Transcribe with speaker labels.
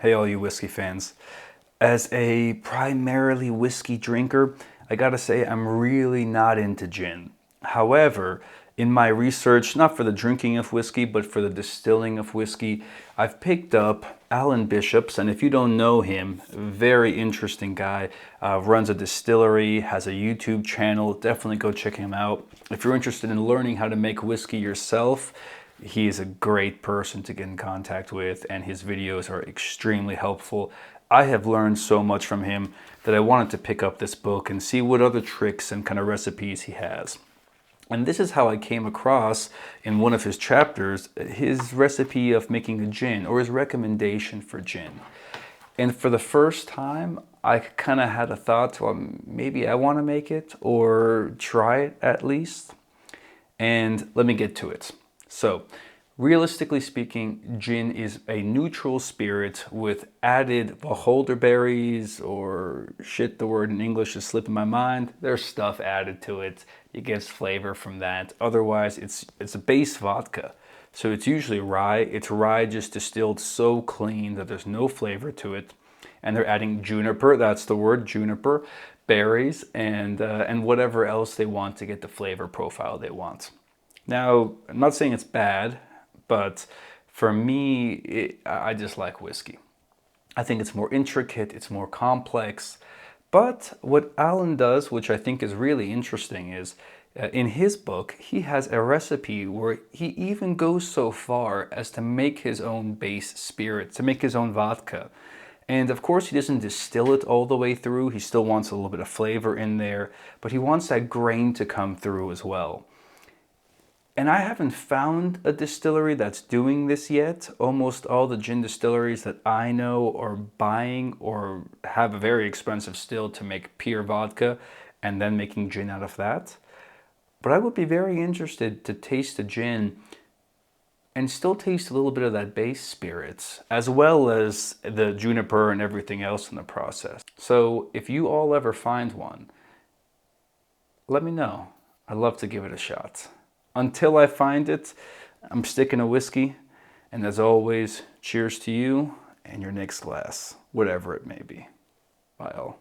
Speaker 1: Hey, all you whiskey fans. As a primarily whiskey drinker, I gotta say I'm really not into gin. However, in my research, not for the drinking of whiskey, but for the distilling of whiskey, I've picked up Alan Bishop's, and if you don't know him, very interesting guy, runs a distillery, has a YouTube channel, definitely go check him out. If you're interested in learning how to make whiskey yourself, he is a great person to get in contact with, and his videos are extremely helpful. I have learned so much from him that I wanted to pick up this book and see what other tricks and kind of recipes he has. And this is how I came across, in one of his chapters, his recipe of making a gin, or his recommendation for gin. And for the first time, I kind of had a thought, well, maybe I want to make it, or try it at least. And let me get to it. So, realistically speaking, gin is a neutral spirit with added wacholder berries, or shit, the word in English is slipping my mind. There's stuff added to it. It gets flavor from that. Otherwise, it's a base vodka. So it's usually rye. It's rye just distilled so clean that there's no flavor to it. And they're adding juniper, that's the word, juniper, berries, and whatever else they want to get the flavor profile they want. Now, I'm not saying it's bad, but for me, I just like whiskey. I think it's more intricate, it's more complex. But what Alan does, which I think is really interesting, is in his book, he has a recipe where he even goes so far as to make his own base spirit, to make his own vodka. And of course, he doesn't distill it all the way through. He still wants a little bit of flavor in there, but he wants that grain to come through as well. And I haven't found a distillery that's doing this yet. Almost all the gin distilleries that I know are buying or have a very expensive still to make pure vodka and then making gin out of that. But I would be very interested to taste a gin and still taste a little bit of that base spirits, as well as the juniper and everything else in the process. So if you all ever find one, let me know. I'd love to give it a shot. Until I find it, I'm sticking to whiskey. And as always, cheers to you and your next glass, whatever it may be. Bye all.